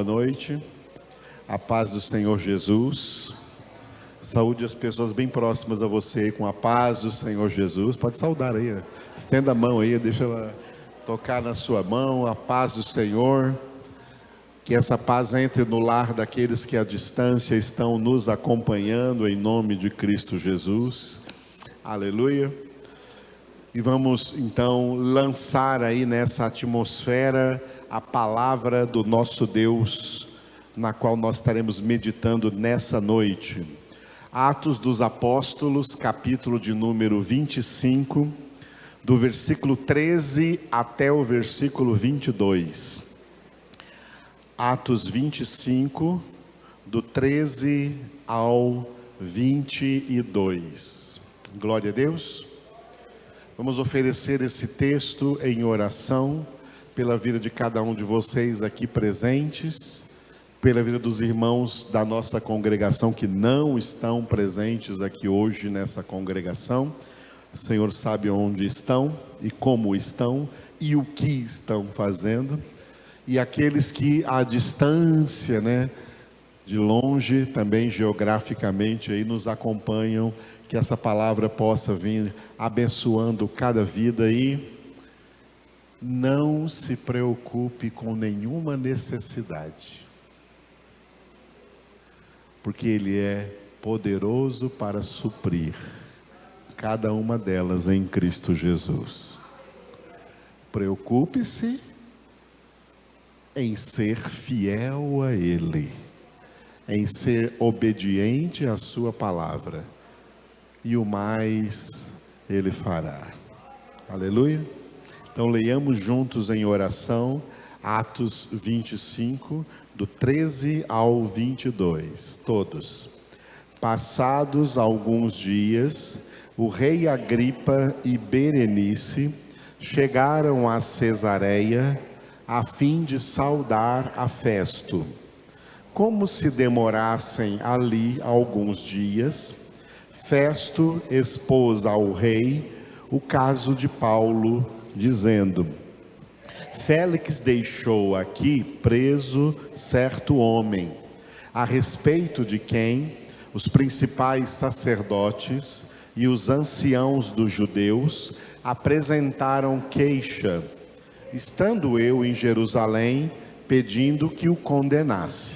boa noite, a paz do Senhor Jesus, saúde as pessoas bem próximas a você com a paz do Senhor Jesus. Pode saudar aí, estenda a mão aí, deixa ela tocar na sua mão, a paz do Senhor. Que essa paz entre no lar daqueles que à distância estão nos acompanhando, em nome de Cristo Jesus. Aleluia. E vamos então lançar aí nessa atmosfera a palavra do nosso Deus, na qual nós estaremos meditando nessa noite. Atos dos Apóstolos, capítulo de número 25, do versículo 13 até o versículo 22. Atos 25, do 13 ao 22. Glória a Deus. Vamos oferecer esse texto em oração pela vida de cada um de vocês aqui presentes, pela vida dos irmãos da nossa congregação que não estão presentes aqui hoje nessa congregação. O Senhor sabe onde estão e como estão e o que estão fazendo. E aqueles que à distância, de longe, também geograficamente aí nos acompanham, que essa palavra possa vir abençoando cada vida aí. Não se preocupe com nenhuma necessidade, porque Ele é poderoso para suprir cada uma delas em Cristo Jesus. Preocupe-se em ser fiel a Ele, em ser obediente à sua palavra, e o mais Ele fará. Aleluia. Então leiamos juntos em oração Atos 25, do 13 ao 22, todos. Passados alguns dias, o rei Agripa e Berenice chegaram a Cesareia a fim de saudar a Festo. Como se demorassem ali alguns dias, Festo expôs ao rei o caso de Paulo, dizendo: Félix deixou aqui preso certo homem, a respeito de quem os principais sacerdotes e os anciãos dos judeus apresentaram queixa, estando eu em Jerusalém, pedindo que o condenasse.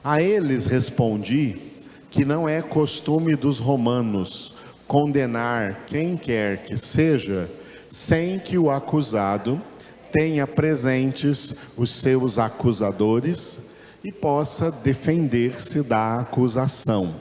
A eles respondi que não é costume dos romanos condenar quem quer que seja, sem que o acusado tenha presentes os seus acusadores e possa defender-se da acusação.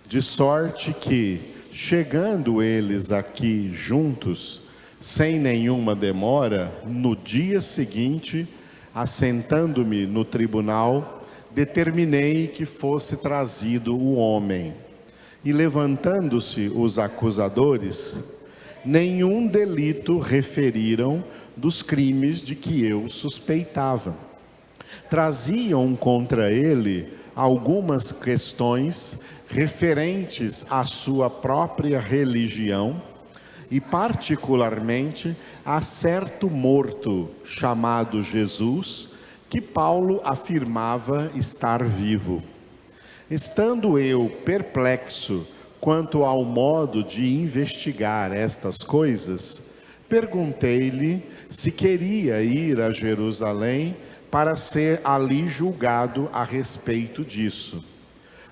De sorte que, chegando eles aqui juntos, sem nenhuma demora, no dia seguinte, assentando-me no tribunal, determinei que fosse trazido o homem. E levantando-se os acusadores, nenhum delito referiram dos crimes de que eu suspeitava. Traziam contra ele algumas questões referentes à sua própria religião e particularmente a certo morto chamado Jesus, que Paulo afirmava estar vivo. Estando eu perplexo quanto ao modo de investigar estas coisas, perguntei-lhe se queria ir a Jerusalém para ser ali julgado a respeito disso.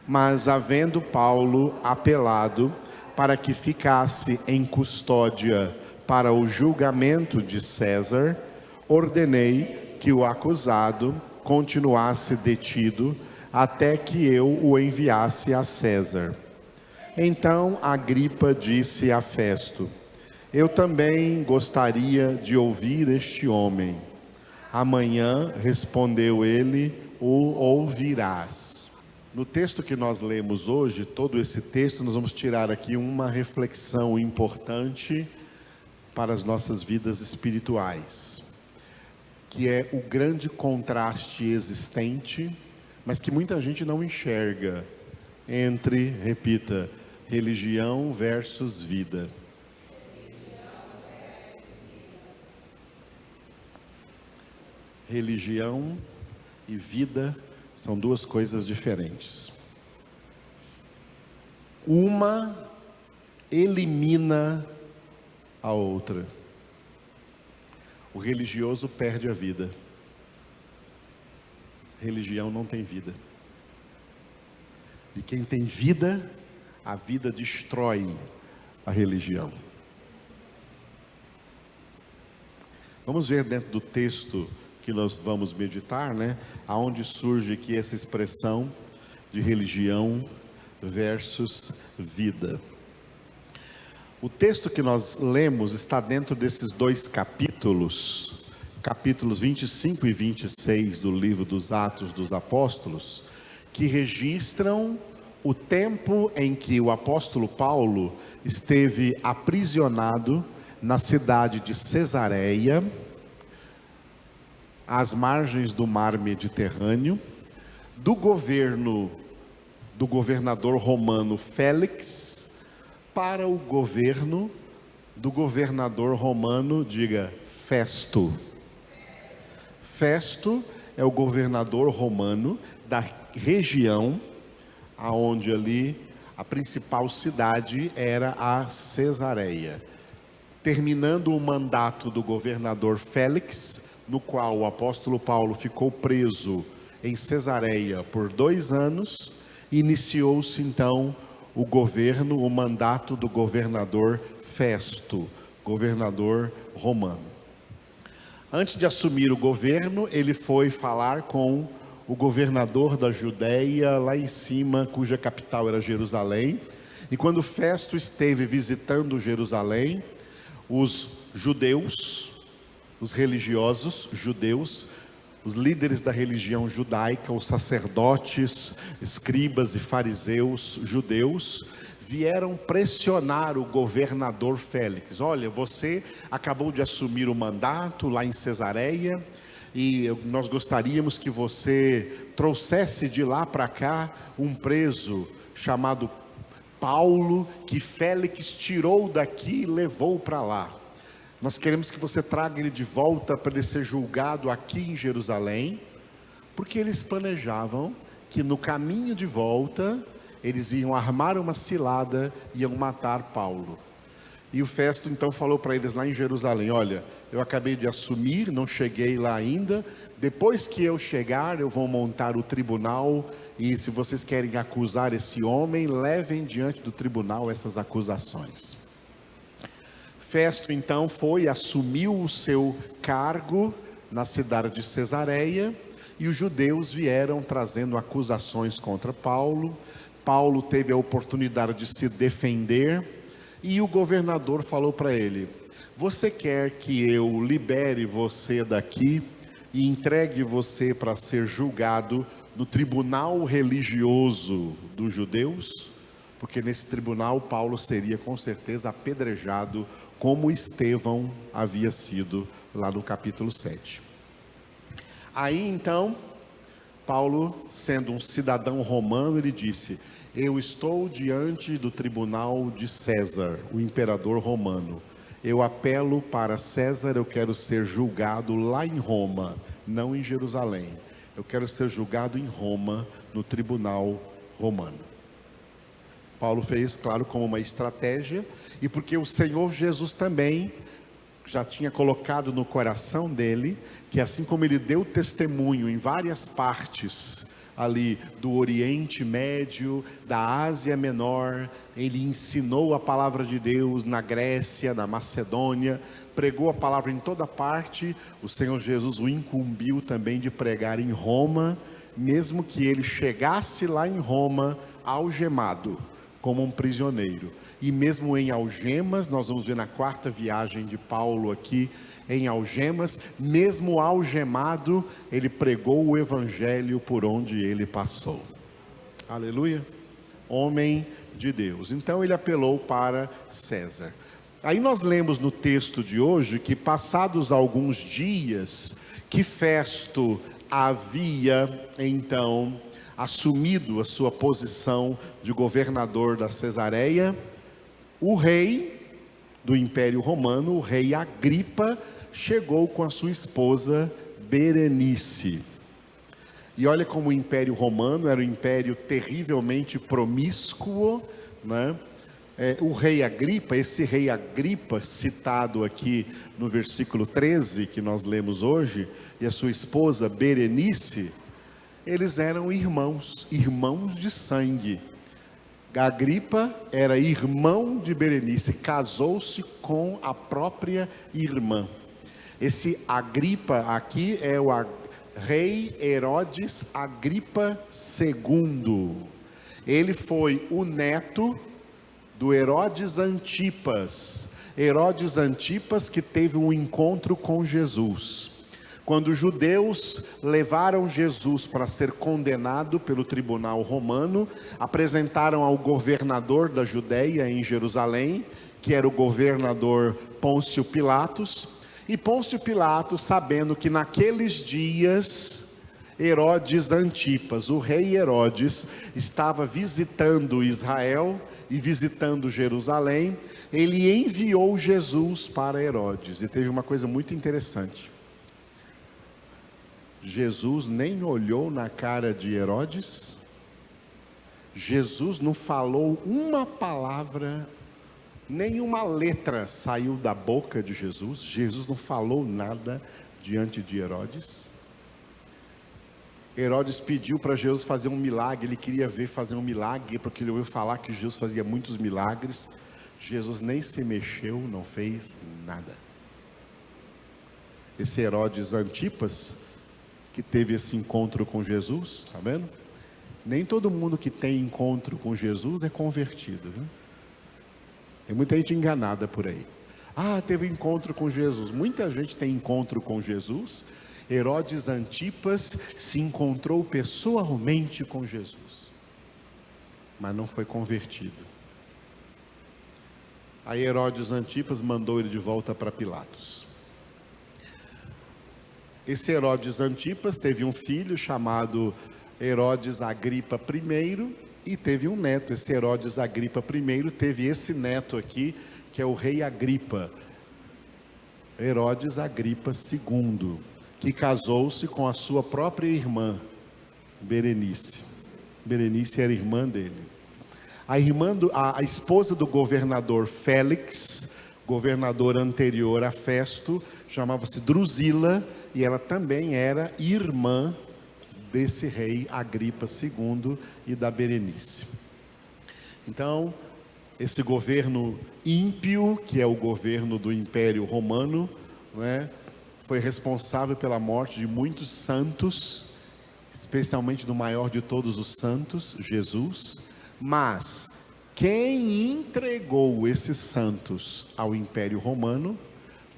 Mas, havendo Paulo apelado para que ficasse em custódia para o julgamento de César, ordenei que o acusado continuasse detido até que eu o enviasse a César. Então Agripa disse a Festo: eu também gostaria de ouvir este homem. Amanhã, respondeu ele, o ouvirás. No texto que nós lemos hoje, todo esse texto, nós vamos tirar aqui uma reflexão importante para as nossas vidas espirituais, que é o grande contraste existente, mas que muita gente não enxerga, entre, repita, religião versus vida. Religião e vida são duas coisas diferentes. Uma elimina a outra. O religioso perde a vida. Religião não tem vida. E quem tem vida, a vida destrói a religião. Vamos ver dentro do texto que nós vamos meditar, aonde surge aqui essa expressão de religião versus vida. O texto que nós lemos está dentro desses dois capítulos 25 e 26 do livro dos Atos dos Apóstolos, que registram o tempo em que o apóstolo Paulo esteve aprisionado na cidade de Cesareia, às margens do mar Mediterrâneo, do governador romano Félix, para o governo do governador romano, diga, Festo. Festo é o governador romano da região, aonde ali a principal cidade era a Cesareia. Terminando o mandato do governador Félix, no qual o apóstolo Paulo ficou preso em Cesareia por 2 anos, iniciou-se então o mandato do governador Festo, governador romano. Antes de assumir o governo, ele foi falar com o governador da Judéia, lá em cima, cuja capital era Jerusalém. E quando Festo esteve visitando Jerusalém, os judeus, os religiosos judeus, os líderes da religião judaica, os sacerdotes, escribas e fariseus judeus, vieram pressionar o governador Félix. Olha, você acabou de assumir o mandato lá em Cesareia, e nós gostaríamos que você trouxesse de lá para cá um preso chamado Paulo, que Félix tirou daqui e levou para lá. Nós queremos que você traga ele de volta para ele ser julgado aqui em Jerusalém, porque eles planejavam que no caminho de volta eles iam armar uma cilada e iam matar Paulo. E o Festo então falou para eles lá em Jerusalém: olha, eu acabei de assumir, não cheguei lá ainda, depois que eu chegar eu vou montar o tribunal, e se vocês querem acusar esse homem, levem diante do tribunal essas acusações. Festo então assumiu o seu cargo na cidade de Cesareia, e os judeus vieram trazendo acusações contra Paulo. Paulo teve a oportunidade de se defender, e o governador falou para ele: você quer que eu libere você daqui e entregue você para ser julgado no tribunal religioso dos judeus? Porque nesse tribunal Paulo seria com certeza apedrejado, como Estevão havia sido lá no capítulo 7. Aí então, Paulo, sendo um cidadão romano, ele disse: eu estou diante do tribunal de César, o imperador romano. Eu apelo para César, eu quero ser julgado lá em Roma, não em Jerusalém. Eu quero ser julgado em Roma, no tribunal romano. Paulo fez, claro, como uma estratégia, e porque o Senhor Jesus também já tinha colocado no coração dele, que assim como ele deu testemunho em várias partes ali do Oriente Médio, da Ásia Menor, ele ensinou a palavra de Deus na Grécia, na Macedônia, pregou a palavra em toda parte. O Senhor Jesus o incumbiu também de pregar em Roma, mesmo que ele chegasse lá em Roma algemado, como um prisioneiro. E mesmo em algemas, nós vamos ver na 4ª viagem de Paulo aqui, em algemas, mesmo algemado, ele pregou o evangelho por onde ele passou. Aleluia. Homem de Deus. Então ele apelou para César. Aí nós lemos no texto de hoje que, passados alguns dias que Festo havia então assumido a sua posição de governador da Cesareia, o rei do Império Romano, o rei Agripa, chegou com a sua esposa Berenice. E olha como o Império Romano era um império terrivelmente promíscuo, né? O rei Agripa, esse rei Agripa, citado aqui no versículo 13, que nós lemos hoje, e a sua esposa Berenice, eles eram irmãos, irmãos de sangue. Agripa era irmão de Berenice, casou-se com a própria irmã. Esse Agripa aqui é o rei Herodes Agripa II. Ele foi o neto do Herodes Antipas. Herodes Antipas que teve um encontro com Jesus. Quando os judeus levaram Jesus para ser condenado pelo tribunal romano, apresentaram ao governador da Judéia em Jerusalém, que era o governador Pôncio Pilatos. E Pôncio Pilatos, sabendo que naqueles dias Herodes Antipas, o rei Herodes, estava visitando Israel e visitando Jerusalém, ele enviou Jesus para Herodes. E teve uma coisa muito interessante. Jesus nem olhou na cara de Herodes, Jesus não falou uma palavra, nenhuma letra saiu da boca de Jesus, Jesus não falou nada diante de Herodes. Herodes pediu para Jesus fazer um milagre, ele queria ver fazer um milagre, porque ele ouviu falar que Jesus fazia muitos milagres. Jesus nem se mexeu, não fez nada. Esse Herodes Antipas, que teve esse encontro com Jesus, tá vendo? Nem todo mundo que tem encontro com Jesus é convertido, viu? Tem muita gente enganada por aí. Teve encontro com Jesus. Muita gente tem encontro com Jesus. Herodes Antipas se encontrou pessoalmente com Jesus, mas não foi convertido. Aí Herodes Antipas mandou ele de volta para Pilatos. Esse Herodes Antipas teve um filho chamado Herodes Agripa I e teve um neto. Esse Herodes Agripa I teve esse neto aqui, que é o rei Agripa, Herodes Agripa II, que casou-se com a sua própria irmã, Berenice. Berenice era irmã dele. A esposa do governador Félix, governador anterior a Festo, chamava-se Drusila, e ela também era irmã desse rei Agripa II e da Berenice. Então, esse governo ímpio, que é o governo do Império Romano, né, foi responsável pela morte de muitos santos, especialmente do maior de todos os santos, Jesus. Mas quem entregou esses santos ao Império Romano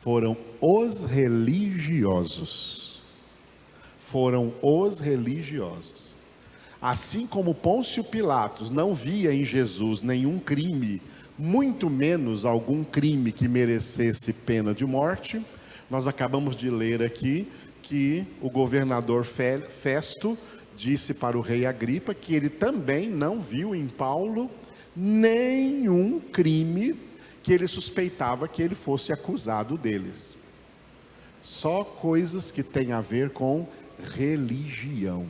foram os religiosos. Foram os religiosos. Assim como Pôncio Pilatos não via em Jesus nenhum crime, muito menos algum crime que merecesse pena de morte, nós acabamos de ler aqui que o governador Festo disse para o rei Agripa que ele também não viu em Paulo nenhum crime que ele suspeitava que ele fosse acusado deles. Só coisas que têm a ver com religião.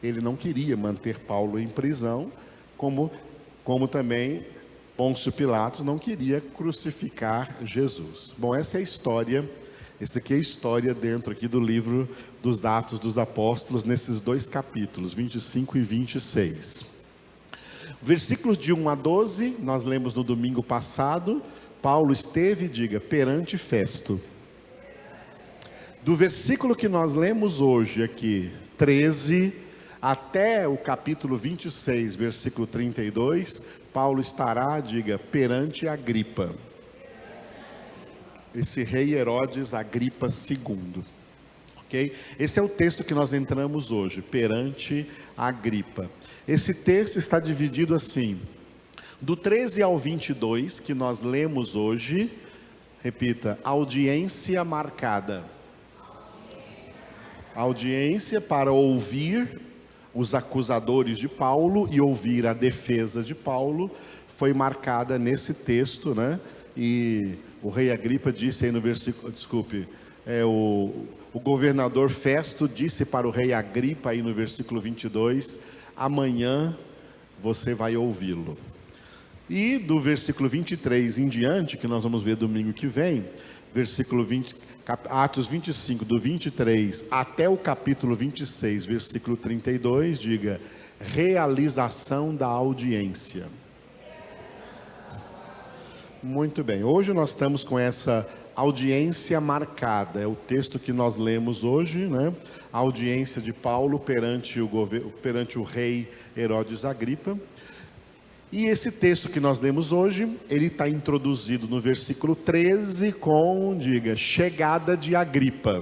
Ele não queria manter Paulo em prisão, como também Pôncio Pilatos não queria crucificar Jesus. Bom, essa é a história. Essa aqui é a história dentro aqui do livro dos Atos dos Apóstolos, nesses dois capítulos, 25 e 26. Versículos de 1 a 12, nós lemos no domingo passado. Paulo esteve, diga, perante Festo. Do versículo que nós lemos hoje aqui, 13, até o capítulo 26, versículo 32, Paulo estará, diga, perante Agripa. Esse rei Herodes Agripa II. Ok? Esse é o texto que nós entramos hoje, perante Agripa. Esse texto está dividido assim, do 13 ao 22, que nós lemos hoje, repita, audiência marcada. Audiência para ouvir os acusadores de Paulo e ouvir a defesa de Paulo, foi marcada nesse texto, né? E o rei Agripa disse aí no versículo, o governador Festo disse para o rei Agripa, aí no versículo 22, amanhã você vai ouvi-lo. E do versículo 23 em diante, que nós vamos ver domingo que vem, versículo 20, Atos 25, do 23 até o capítulo 26, versículo 32, diga, realização da audiência. Muito bem, hoje nós estamos com essa audiência marcada, é o texto que nós lemos hoje, né? A audiência de Paulo perante o rei Herodes Agripa. E esse texto que nós lemos hoje, ele está introduzido no versículo 13 com, diga, chegada de Agripa.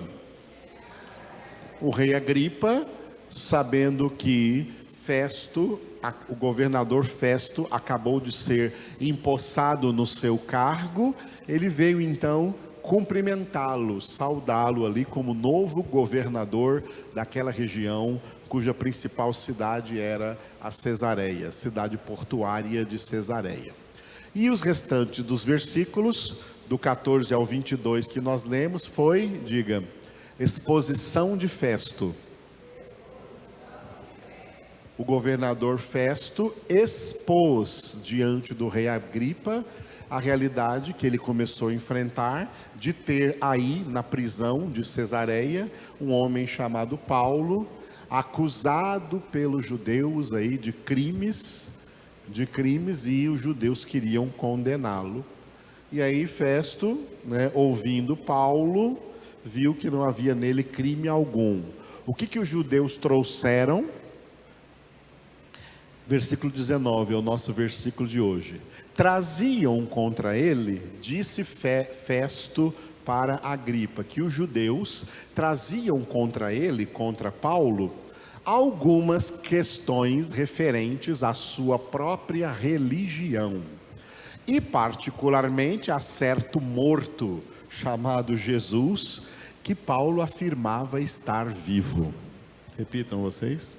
O rei Agripa, sabendo que Festo, o governador Festo, acabou de ser empossado no seu cargo, ele veio então cumprimentá-lo, saudá-lo ali como novo governador daquela região, cuja principal cidade era a Cesareia, cidade portuária de Cesareia. E os restantes dos versículos, do 14 ao 22 que nós lemos, foi, diga, exposição de Festo. O governador Festo expôs diante do rei Agripa a realidade que ele começou a enfrentar, de ter aí na prisão de Cesareia, um homem chamado Paulo, acusado pelos judeus aí de crimes, e os judeus queriam condená-lo. E aí Festo, né, ouvindo Paulo, viu que não havia nele crime algum. O que os judeus trouxeram? Versículo 19 é o nosso versículo de hoje. Traziam contra ele, disse Festo para Agripa, que os judeus traziam contra ele, contra Paulo, algumas questões referentes à sua própria religião, e particularmente a certo morto chamado Jesus, que Paulo afirmava estar vivo. Repitam vocês.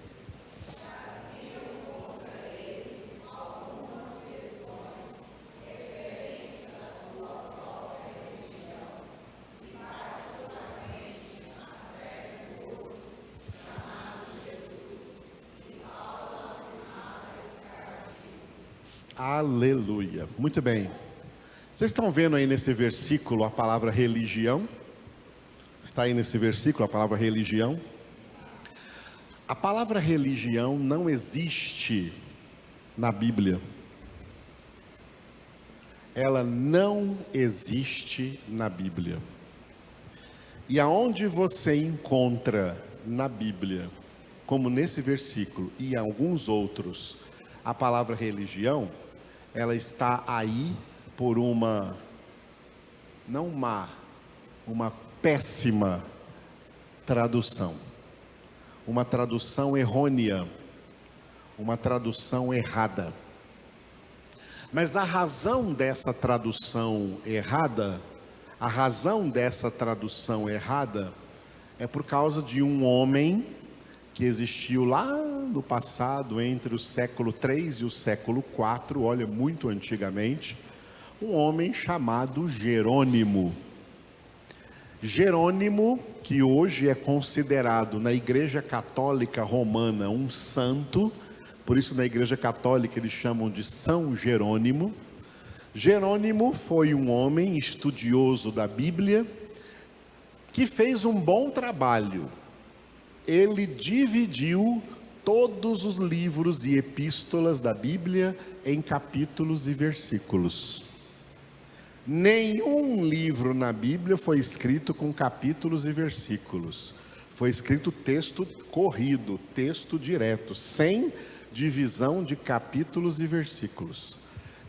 Aleluia, muito bem. Vocês estão vendo aí nesse versículo a palavra religião? Está aí nesse versículo a palavra religião? A palavra religião não existe na Bíblia. Ela não existe na Bíblia. E aonde você encontra na Bíblia, como nesse versículo e alguns outros, a palavra religião, ela está aí por uma péssima tradução, uma tradução errônea, uma tradução errada. Mas a razão dessa tradução errada, é por causa de um homem que existiu lá no passado, entre o século 3 e o século 4, olha, muito antigamente, um homem chamado Jerônimo. Jerônimo, que hoje é considerado na Igreja Católica Romana um santo, por isso na Igreja Católica eles chamam de São Jerônimo. Jerônimo foi um homem estudioso da Bíblia, que fez um bom trabalho. Ele dividiu todos os livros e epístolas da Bíblia em capítulos e versículos. Nenhum livro na Bíblia foi escrito com capítulos e versículos. Foi escrito texto corrido, texto direto, sem divisão de capítulos e versículos.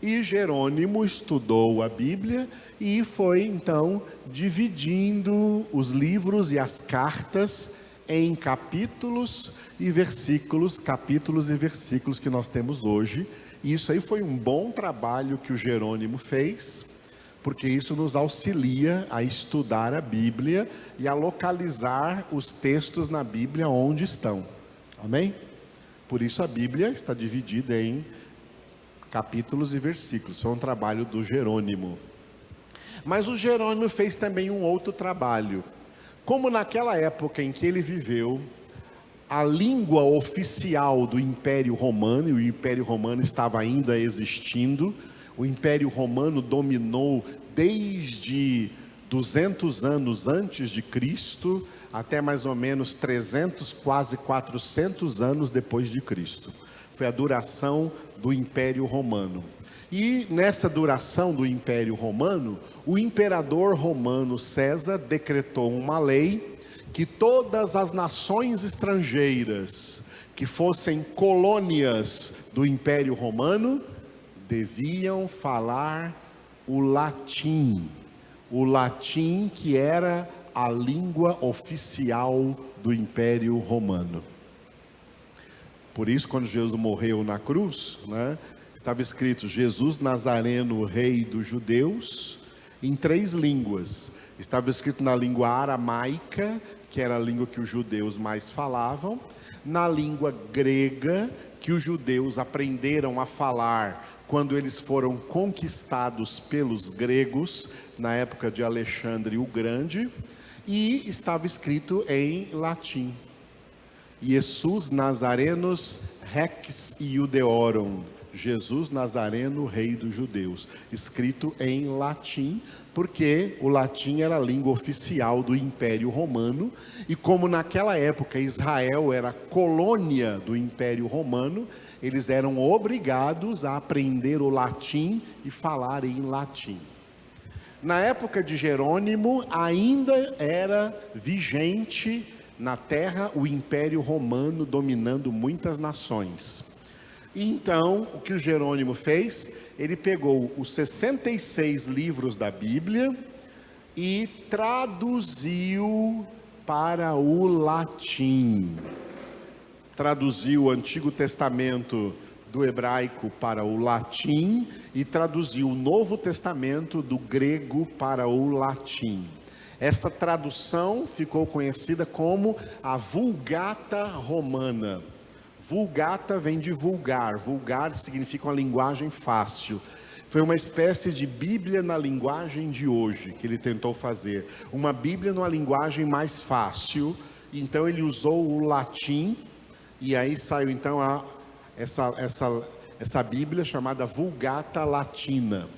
E Jerônimo estudou a Bíblia e foi então dividindo os livros e as cartas em capítulos e versículos que nós temos hoje. E isso aí foi um bom trabalho que o Jerônimo fez, porque isso nos auxilia a estudar a Bíblia e a localizar os textos na Bíblia onde estão. Amém? Por isso a Bíblia está dividida em capítulos e versículos. Isso é um trabalho do Jerônimo. Mas o Jerônimo fez também um outro trabalho. Como naquela época em que ele viveu, a língua oficial do Império Romano, e o Império Romano estava ainda existindo, o Império Romano dominou desde 200 anos antes de Cristo até mais ou menos 300, quase 400 anos depois de Cristo. Foi a duração do Império Romano. E nessa duração do Império Romano, o imperador romano César decretou uma lei que todas as nações estrangeiras que fossem colônias do Império Romano deviam falar o latim que era a língua oficial do Império Romano. Por isso, quando Jesus morreu na cruz, estava escrito Jesus Nazareno, rei dos judeus, em 3 línguas. Estava escrito na língua aramaica, que era a língua que os judeus mais falavam, na língua grega, que os judeus aprenderam a falar quando eles foram conquistados pelos gregos, na época de Alexandre o Grande, e estava escrito em latim. Jesus Nazarenos Rex Iudeorum, Jesus Nazareno, rei dos judeus, escrito em latim, porque o latim era a língua oficial do Império Romano, e como naquela época Israel era colônia do Império Romano, eles eram obrigados a aprender o latim e falar em latim. Na época de Jerônimo, ainda era vigente na terra o Império Romano dominando muitas nações. Então, o que o Jerônimo fez? Ele pegou os 66 livros da Bíblia e traduziu para o latim. Traduziu o Antigo Testamento do hebraico para o latim e traduziu o Novo Testamento do grego para o latim. Essa tradução ficou conhecida como a Vulgata Romana. Vulgata vem de vulgar, vulgar significa uma linguagem fácil. Foi uma espécie de Bíblia na linguagem de hoje que ele tentou fazer. Uma Bíblia numa linguagem mais fácil, então ele usou o latim, e aí saiu então essa Bíblia chamada Vulgata Latina.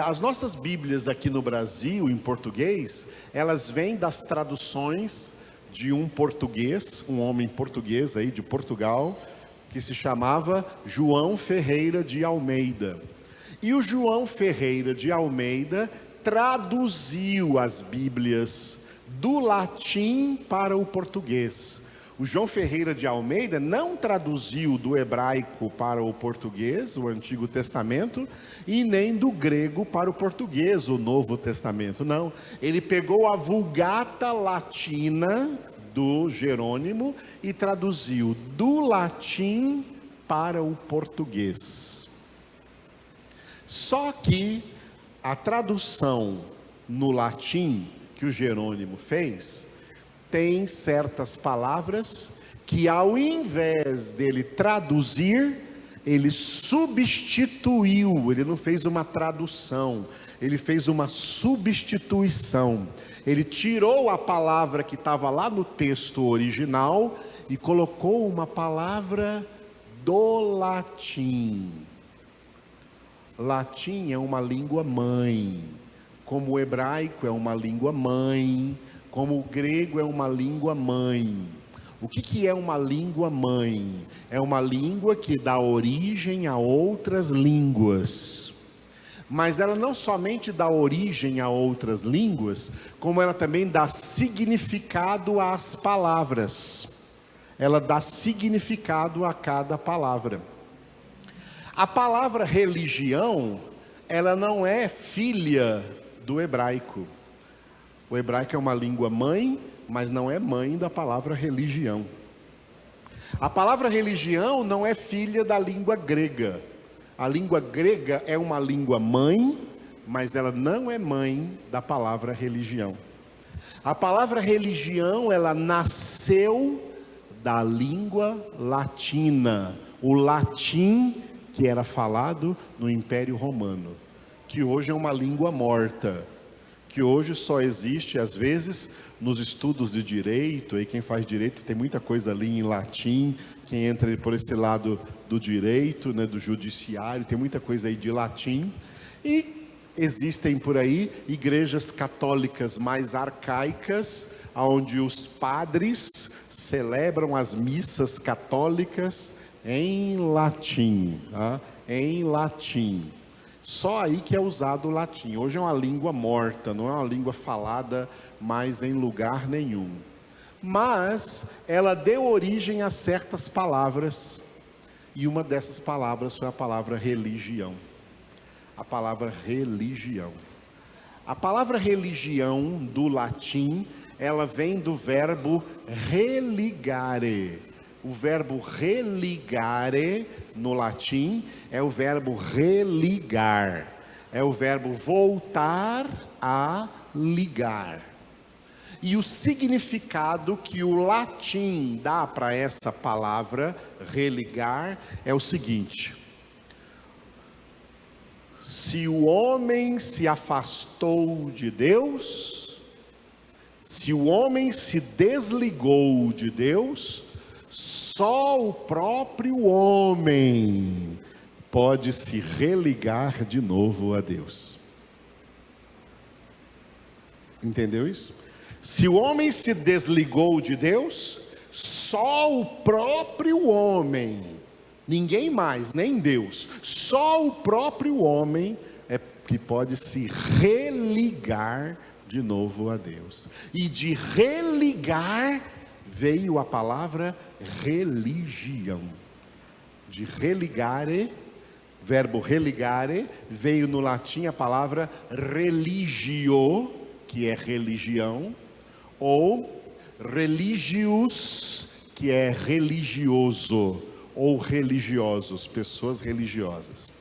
As nossas Bíblias aqui no Brasil, em português, elas vêm das traduções de um português, um homem português aí de Portugal, que se chamava João Ferreira de Almeida. E o João Ferreira de Almeida traduziu as Bíblias do latim para o português. O João Ferreira de Almeida não traduziu do hebraico para o português, o Antigo Testamento, e nem do grego para o português, o Novo Testamento, não. Ele pegou a Vulgata Latina do Jerônimo e traduziu do latim para o português. Só que a tradução no latim que o Jerônimo fez tem certas palavras que, ao invés dele traduzir, ele substituiu. Ele não fez uma tradução, ele fez uma substituição. Ele tirou a palavra que estava lá no texto original e colocou uma palavra do latim. Latim é uma língua mãe, como o hebraico é uma língua mãe, como o grego é uma língua mãe. O que é uma língua mãe? É uma língua que dá origem a outras línguas. Mas ela não somente dá origem a outras línguas, como ela também dá significado às palavras. Ela dá significado a cada palavra. A palavra religião, ela não é filha do hebraico. O hebraico é uma língua mãe, mas não é mãe da palavra religião. A palavra religião não é filha da língua grega. A língua grega é uma língua mãe, mas ela não é mãe da palavra religião. A palavra religião, ela nasceu da língua latina, o latim que era falado no Império Romano, que hoje é uma língua morta, que que hoje só existe, às vezes, nos estudos de direito, aí quem faz direito tem muita coisa ali em latim, quem entra por esse lado do direito, né, do judiciário, tem muita coisa aí de latim, e existem por aí igrejas católicas mais arcaicas, onde os padres celebram as missas católicas em latim, tá? Em latim. Só aí que é usado o latim. Hoje é uma língua morta, não é uma língua falada mais em lugar nenhum. Mas ela deu origem a certas palavras, e uma dessas palavras foi a palavra religião. A palavra religião. A palavra religião do latim, ela vem do verbo religare. O verbo religare no latim é o verbo religar. É o verbo voltar a ligar. E o significado que o latim dá para essa palavra religar é o seguinte: se o homem se afastou de Deus, se o homem se desligou de Deus, só o próprio homem pode se religar de novo a Deus. Entendeu isso? Se o homem se desligou de Deus, só o próprio homem, ninguém mais, nem Deus, só o próprio homem é que pode se religar de novo a Deus. E de religar veio a palavra religião. De religare, verbo religare, veio no latim a palavra religio, que é religião, ou religius, que é religioso, ou religiosos, pessoas religiosas.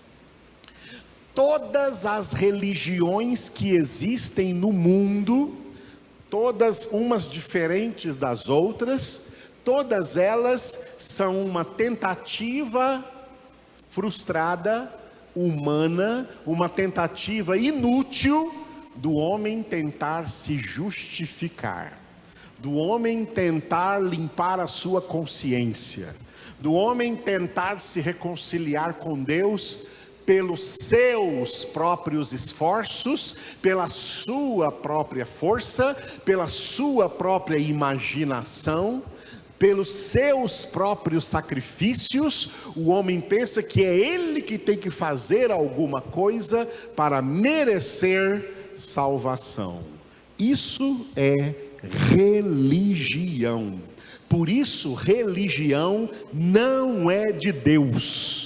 Todas as religiões que existem no mundo, todas umas diferentes das outras, todas elas são uma tentativa frustrada, humana, uma tentativa inútil do homem tentar se justificar, do homem tentar limpar a sua consciência, do homem tentar se reconciliar com Deus pelos seus próprios esforços, pela sua própria força, pela sua própria imaginação, pelos seus próprios sacrifícios. O homem pensa que é ele que tem que fazer alguma coisa para merecer salvação. Isso é religião. Por isso, religião não é de Deus.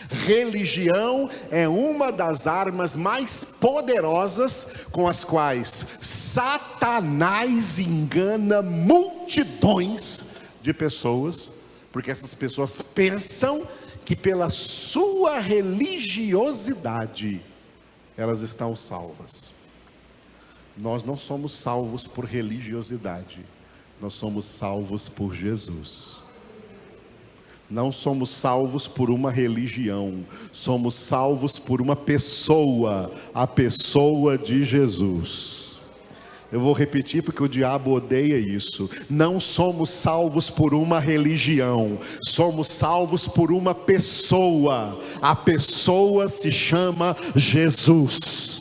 Religião é uma das armas mais poderosas com as quais Satanás engana multidões de pessoas, porque essas pessoas pensam que pela sua religiosidade elas estão salvas. Nós não somos salvos por religiosidade, nós somos salvos por Jesus. Não somos salvos por uma religião, somos salvos por uma pessoa, a pessoa de Jesus. Eu vou repetir porque o diabo odeia isso. Não somos salvos por uma religião, somos salvos por uma pessoa. A pessoa se chama Jesus.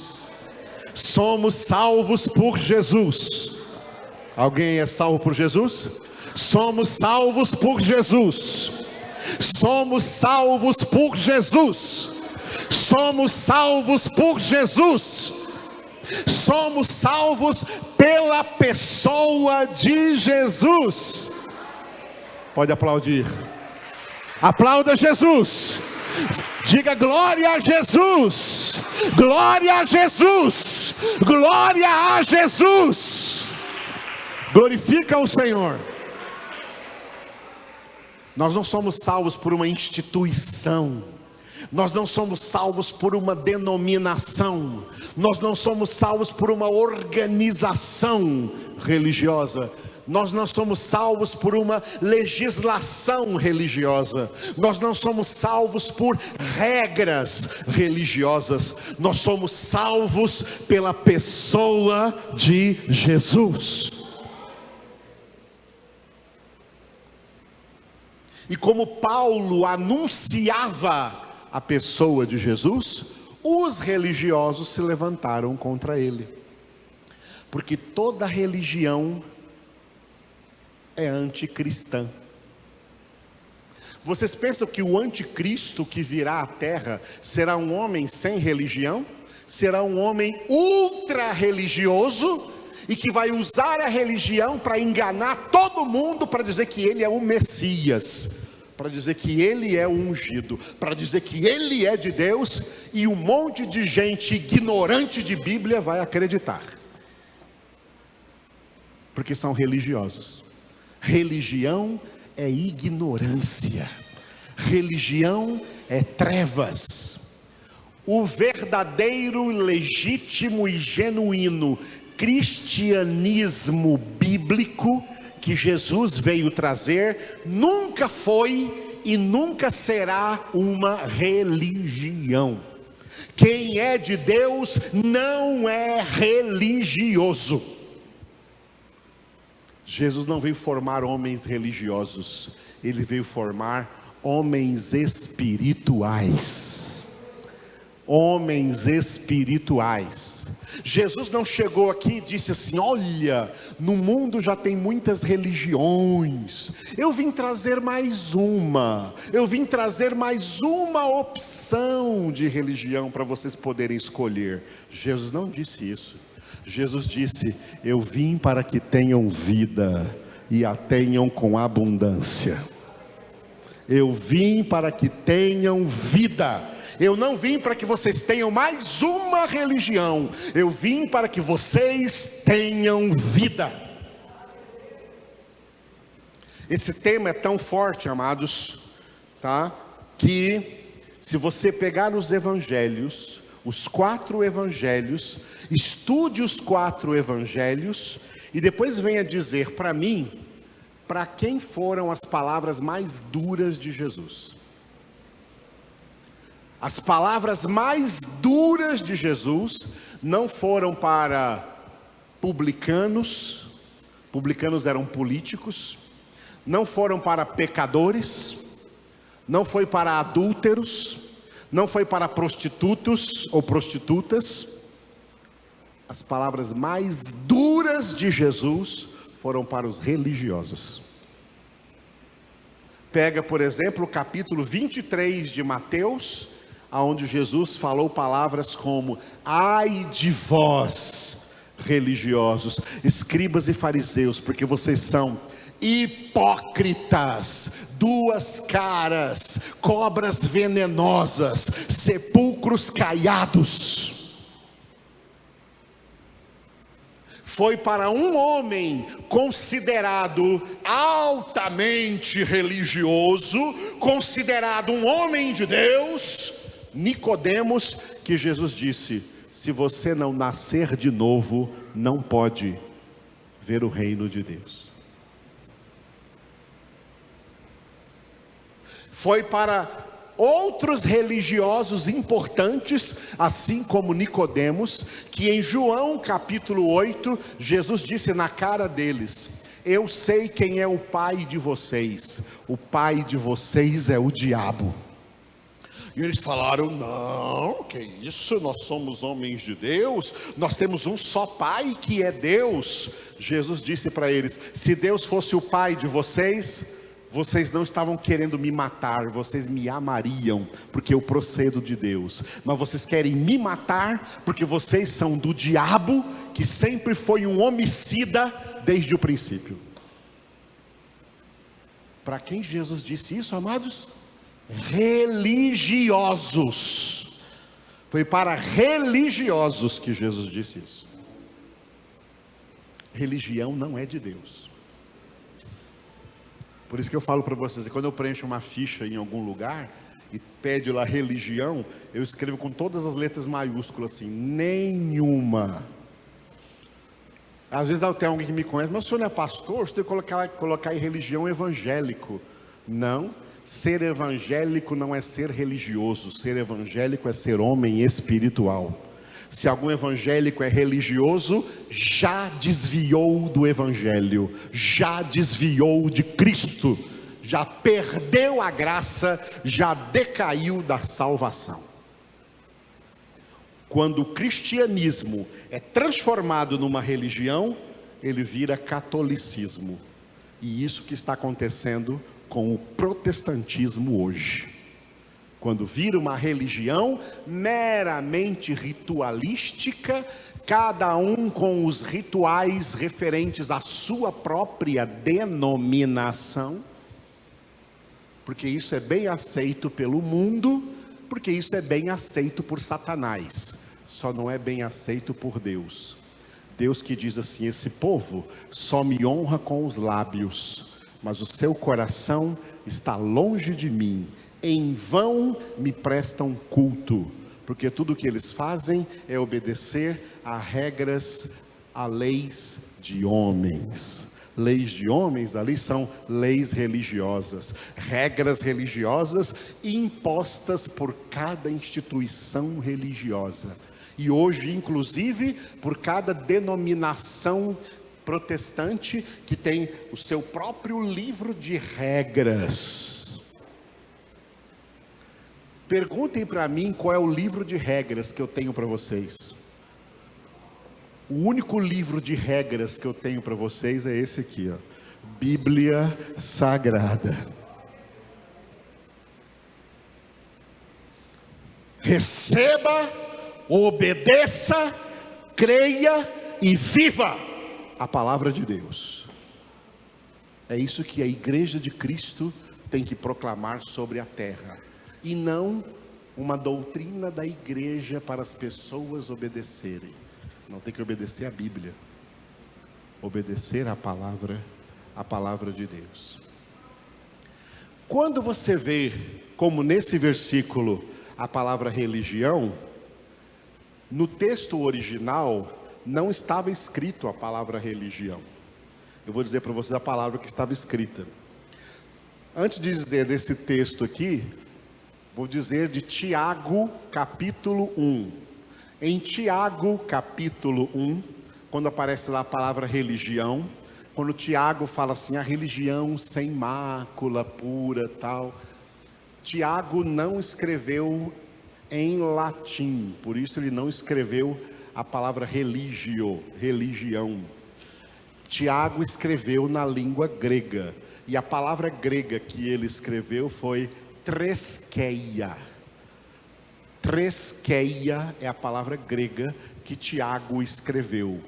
Somos salvos por Jesus. Alguém é salvo por Jesus? Somos salvos por Jesus. Somos salvos por Jesus. Somos salvos por Jesus. Somos salvos pela pessoa de Jesus. Pode aplaudir. Aplauda Jesus. Diga glória a Jesus. Glória a Jesus. Glória a Jesus. Glorifica o Senhor. Nós não somos salvos por uma instituição, nós não somos salvos por uma denominação, nós não somos salvos por uma organização religiosa, Nós não somos salvos por uma legislação religiosa. Nós não somos salvos por regras religiosas. Nós somos salvos pela pessoa de Jesus. E como Paulo anunciava a pessoa de Jesus, os religiosos se levantaram contra ele. Porque toda religião é anticristã. Vocês pensam que o anticristo que virá à terra será um homem sem religião? Será um homem ultra religioso e que vai usar a religião para enganar todo mundo, para dizer que ele é o Messias, para dizer que ele é o ungido, para dizer que ele é de Deus, e um monte de gente ignorante de Bíblia vai acreditar, porque são religiosos. Religião é ignorância, religião é trevas. O verdadeiro, legítimo e genuíno cristianismo bíblico que Jesus veio trazer nunca foi e nunca será uma religião. Quem é de Deus não é religioso. Jesus não veio formar homens religiosos, ele veio formar homens espirituais. Homens espirituais. Jesus não chegou aqui e disse assim: olha, no mundo já tem muitas religiões, eu vim trazer mais uma, opção de religião para vocês poderem escolher. Jesus não disse isso. Jesus disse: eu vim para que tenham vida e a tenham com abundância. Eu vim para que tenham vida. Eu não vim para que vocês tenham mais uma religião. Eu vim para que vocês tenham vida. Esse tema é tão forte, amados, tá? Que se você pegar os evangelhos, os 4 evangelhos, estude os 4 evangelhos e depois venha dizer para mim, para quem foram as palavras mais duras de Jesus. As palavras mais duras de Jesus não foram para publicanos eram políticos, não foram para pecadores, não foi para adúlteros, não foi para prostitutos ou prostitutas. As palavras mais duras de Jesus foram para os religiosos. Pega, por exemplo, o capítulo 23 de Mateus, onde Jesus falou palavras como: ai de vós, religiosos, escribas e fariseus, porque vocês são hipócritas, 2 caras, cobras venenosas, sepulcros caiados. Foi para um homem considerado altamente religioso, considerado um homem de Deus, Nicodemos, que Jesus disse: se você não nascer de novo, não pode ver o reino de Deus. Foi para outros religiosos importantes, assim como Nicodemos, que em João capítulo 8, Jesus disse na cara deles: eu sei quem é o pai de vocês, o pai de vocês é o diabo. E eles falaram: não, que isso, nós somos homens de Deus, nós temos um só pai que é Deus. Jesus disse para eles: se Deus fosse o pai de vocês, vocês não estavam querendo me matar, vocês me amariam, porque eu procedo de Deus. Mas vocês querem me matar, porque vocês são do diabo, que sempre foi um homicida desde o princípio. Para quem Jesus disse isso, amados? Religiosos. Foi para religiosos que Jesus disse isso. Religião não é de Deus. Por isso que eu falo para vocês, quando eu preencho uma ficha em algum lugar e pede lá religião, eu escrevo com todas as letras maiúsculas assim: nenhuma Às vezes tem alguém que me conhece, mas o senhor não é pastor? Você tem que colocar em religião evangélico. Não, ser evangélico não é ser religioso. Ser evangélico é ser homem espiritual. Se algum evangélico é religioso, já desviou do evangelho, já desviou de Cristo, já perdeu a graça, já decaiu da salvação. Quando o cristianismo é transformado numa religião, ele vira catolicismo. E isso que está acontecendo com o protestantismo hoje. Quando vira uma religião meramente ritualística, cada um com os rituais referentes à sua própria denominação, porque isso é bem aceito pelo mundo, porque isso é bem aceito por Satanás, só não é bem aceito por Deus. Deus que diz assim: esse povo só me honra com os lábios, mas o seu coração está longe de mim. Em vão me prestam culto, porque tudo o que eles fazem é obedecer a regras, a leis de homens. Leis de homens ali são leis religiosas, regras religiosas impostas por cada instituição religiosa. E hoje, inclusive, por cada denominação protestante que tem o seu próprio livro de regras. Perguntem para mim qual é o livro de regras que eu tenho para vocês. O único livro de regras que eu tenho para vocês é esse aqui, ó. Bíblia Sagrada. Receba, obedeça, creia e viva a palavra de Deus. É isso que a igreja de Cristo tem que proclamar sobre a terra. E não uma doutrina da igreja para as pessoas obedecerem. Não tem que obedecer a Bíblia, obedecer a palavra de Deus. Quando você vê, como nesse versículo, a palavra religião, no texto original não estava escrito a palavra religião. Eu vou dizer para vocês a palavra que estava escrita. Antes de dizer desse texto aqui, vou dizer de Tiago, capítulo 1. Em Tiago, capítulo 1, quando aparece lá a palavra religião, quando Tiago fala assim, a religião sem mácula, pura, tal. Tiago não escreveu em latim, por isso ele não escreveu a palavra religião. Tiago escreveu na língua grega, e a palavra grega que ele escreveu foi treskeia. Treskeia é a palavra grega que Tiago escreveu.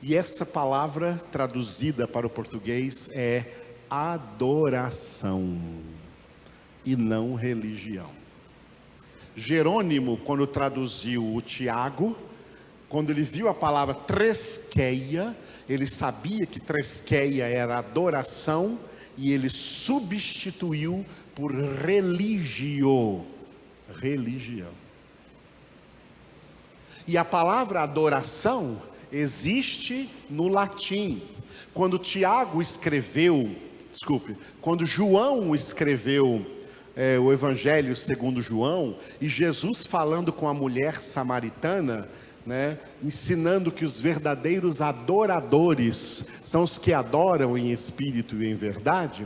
E essa palavra traduzida para o português é adoração e não religião. Jerônimo, quando traduziu o Tiago, quando ele viu a palavra treskeia, ele sabia que treskeia era adoração e ele substituiu por religião. E a palavra adoração existe no latim. Quando João escreveu o Evangelho segundo João, e Jesus falando com a mulher samaritana, né, ensinando que os verdadeiros adoradores são os que adoram em espírito e em verdade,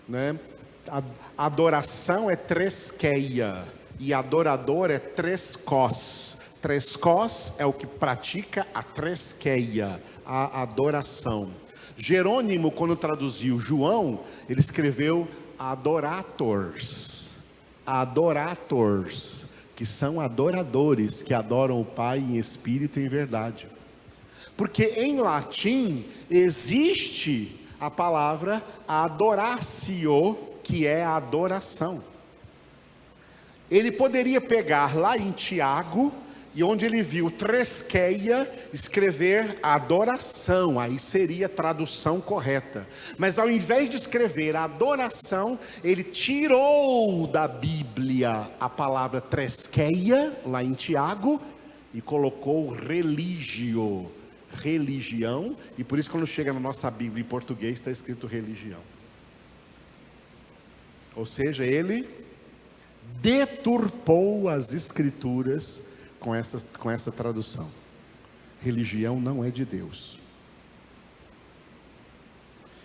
né? A adoração é treskeia e adorador é treskos. Treskos é o que pratica a treskeia, a adoração. Jerônimo, quando traduziu João, ele escreveu adorators, que são adoradores, que adoram o Pai em espírito e em verdade. Porque em latim existe a palavra adoratio, que é a adoração. Ele poderia pegar lá em Tiago, e onde ele viu treskeia, escrever adoração, aí seria a tradução correta. Mas ao invés de escrever adoração, ele tirou da Bíblia a palavra treskeia, lá em Tiago, e colocou religio. religião, e por isso quando chega na nossa Bíblia em português está escrito religião. Ou seja, ele deturpou as escrituras com essa tradução. Religião não é de Deus.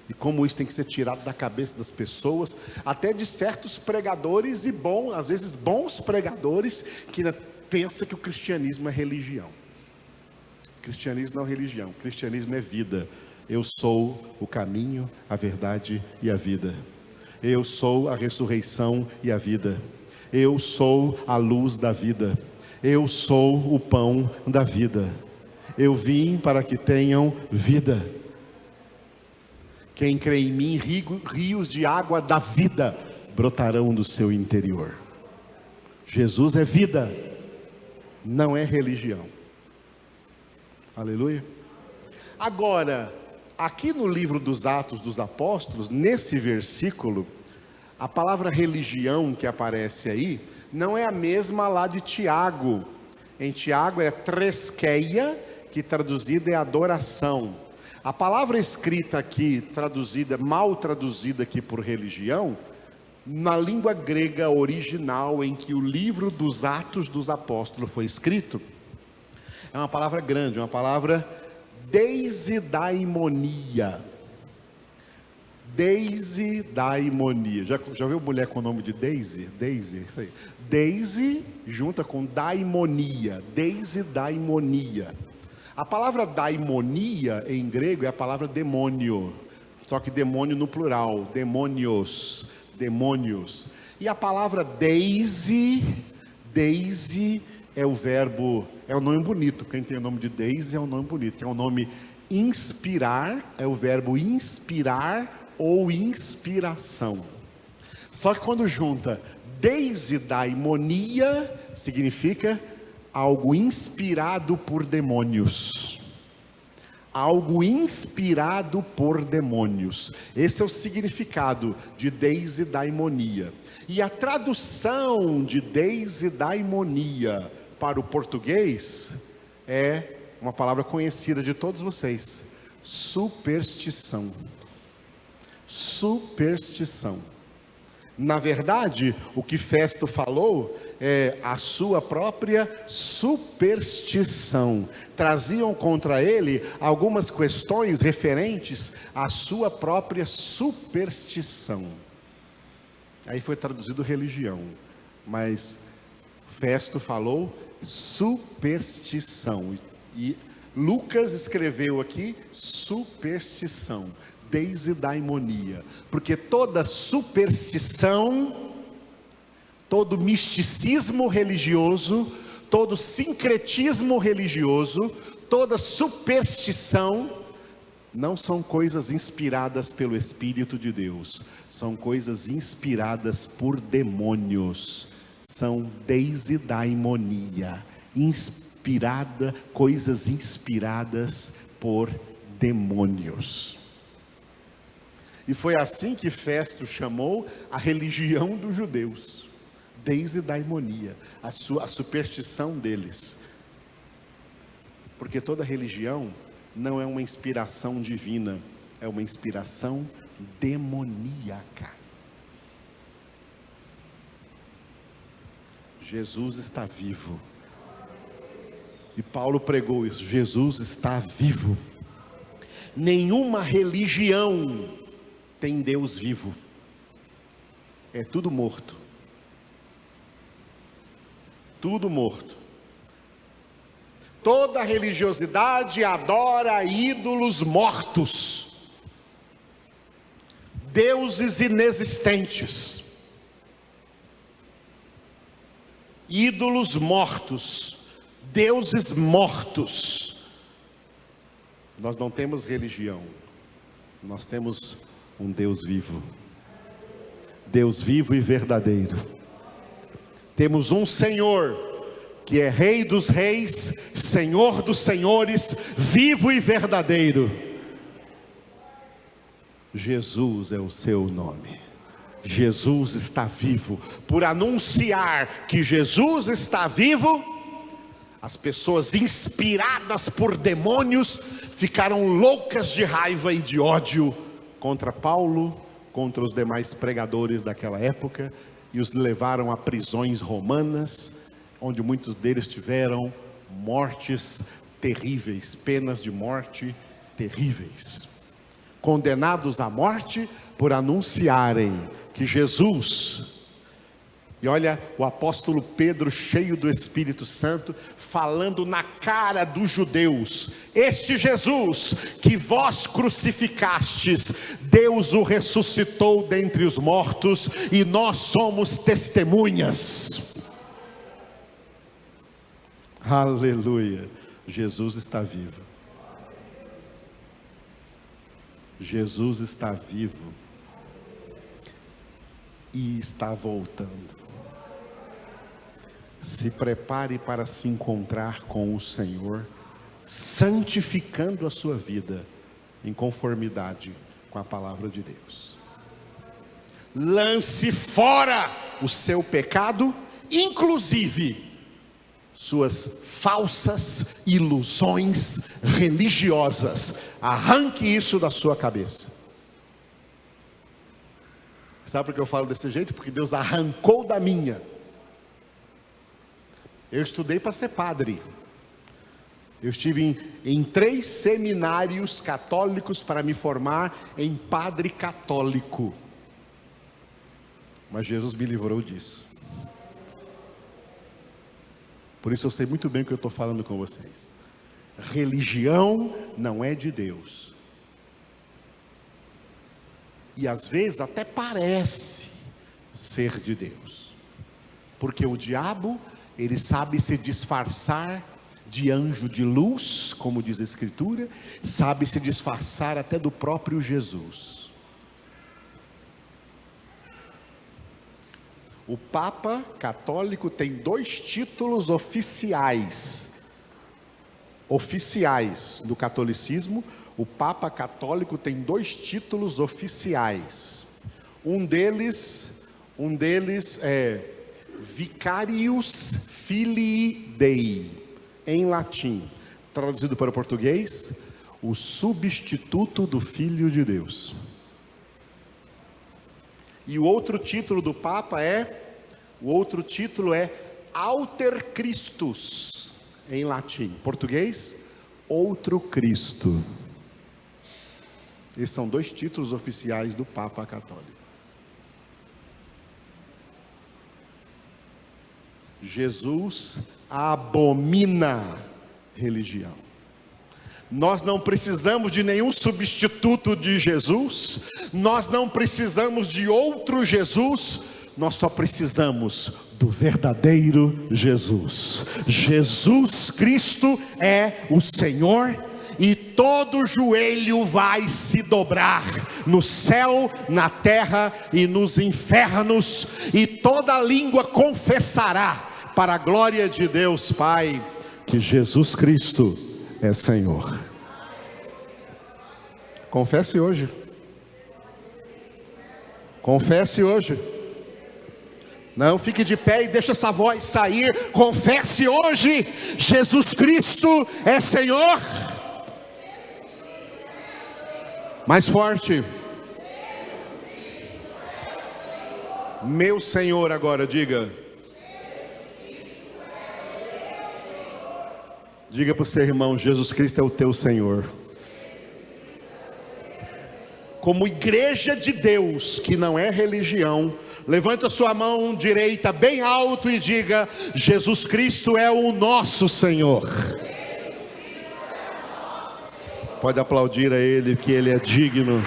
E como isso tem que ser tirado da cabeça das pessoas, até de certos pregadores e às vezes bons pregadores, que pensam que o cristianismo é religião. Cristianismo não é religião, cristianismo é vida. Eu sou o caminho, a verdade e a vida. Eu sou a ressurreição e a vida. Eu sou a luz da vida. Eu sou o pão da vida. Eu vim para que tenham vida. Quem crê em mim, rios de água da vida brotarão do seu interior. Jesus é vida, não é religião. Aleluia. Agora, aqui no livro dos Atos dos Apóstolos, nesse versículo, a palavra religião que aparece aí, não é a mesma lá de Tiago. Em Tiago é treskeia, que traduzida é adoração. A palavra escrita aqui, mal traduzida aqui por religião, na língua grega original em que o livro dos Atos dos Apóstolos foi escrito, é uma palavra grande, uma palavra deisedaimonia. Deisedaimonia. Já viu mulher com o nome de Daisy? Daisy, isso aí. Daisy junta com daimonia, deisedaimonia. A palavra daimonia em grego é a palavra demônio, só que demônio no plural, demônios. E a palavra Daisy é o verbo, é um nome bonito. Quem tem o nome de Daisy é um nome bonito, que é o nome inspirar, é o verbo inspirar ou inspiração. Só que quando junta deisedaimonia, significa algo inspirado por demônios. Algo inspirado por demônios. Esse é o significado de deisedaimonia. E a tradução de deisedaimonia para o português é uma palavra conhecida de todos vocês: superstição. Superstição. Na verdade, o que Festo falou é a sua própria superstição. Traziam contra ele algumas questões referentes à sua própria superstição. Aí foi traduzido religião, mas Festo falou superstição. E Lucas escreveu aqui superstição. Deisedaimonia, porque toda superstição, todo misticismo religioso, todo sincretismo religioso, toda superstição, não são coisas inspiradas pelo Espírito de Deus, são coisas inspiradas por demônios, são deisedaimonia, coisas inspiradas por demônios. E foi assim que Festo chamou a religião dos judeus, deisedaimonia, a superstição deles. Porque toda religião não é uma inspiração divina, é uma inspiração demoníaca. Jesus está vivo. E Paulo pregou isso, Jesus está vivo. Nenhuma religião tem Deus vivo, é tudo morto, tudo morto. Toda religiosidade adora ídolos mortos, deuses inexistentes, ídolos mortos, deuses mortos. Nós não temos religião, nós temos um Deus vivo e verdadeiro. Temos um Senhor, que é Rei dos reis, Senhor dos senhores, vivo e verdadeiro. Jesus é o seu nome. Jesus está vivo. Por anunciar que Jesus está vivo, As pessoas inspiradas por demônios ficaram loucas de raiva e de ódio contra Paulo, contra os demais pregadores daquela época, e os levaram a prisões romanas, onde muitos deles tiveram mortes terríveis, penas de morte terríveis, condenados à morte por anunciarem que Jesus, e olha o apóstolo Pedro cheio do Espírito Santo, falando na cara dos judeus: este Jesus que vós crucificastes, Deus o ressuscitou dentre os mortos, e nós somos testemunhas. Aleluia, Jesus está vivo. Jesus está vivo e está voltando. Se prepare para se encontrar com o Senhor, santificando a sua vida em conformidade com a palavra de Deus. Lance fora o seu pecado, inclusive suas falsas ilusões religiosas. Arranque isso da sua cabeça. Sabe por que eu falo desse jeito? Porque Deus arrancou da minha. Eu estudei para ser padre. Eu estive em 3 seminários católicos para me formar em padre católico. Mas Jesus me livrou disso. Por isso eu sei muito bem o que eu estou falando com vocês. Religião não é de Deus. E às vezes até parece ser de Deus. Porque o diabo, ele sabe se disfarçar de anjo de luz, como diz a Escritura, sabe se disfarçar até do próprio Jesus. O Papa católico tem 2 títulos oficiais do catolicismo. O Papa católico tem 2 títulos oficiais. Um deles é Vicarius Filii Dei, em latim, traduzido para o português, o substituto do Filho de Deus. E o outro título do Papa é Alter Christus, em latim. Português, outro Cristo. Esses são 2 títulos oficiais do Papa católico. Jesus abomina religião. Nós não precisamos de nenhum substituto de Jesus, nós não precisamos de outro Jesus, nós só precisamos do verdadeiro Jesus. Jesus Cristo é o Senhor, e todo joelho vai se dobrar, no céu, na terra e nos infernos, e toda língua confessará, para a glória de Deus Pai, que Jesus Cristo é Senhor. Confesse hoje. Confesse hoje. Não fique de pé e deixe essa voz sair. Confesse hoje: Jesus Cristo é Senhor. Mais forte. Meu Senhor, agora diga. Diga para o seu irmão: Jesus Cristo é o teu Senhor. Como igreja de Deus, que não é religião, levante a sua mão direita bem alto e diga: Jesus Cristo é o nosso Senhor. Pode aplaudir a Ele, que Ele é digno.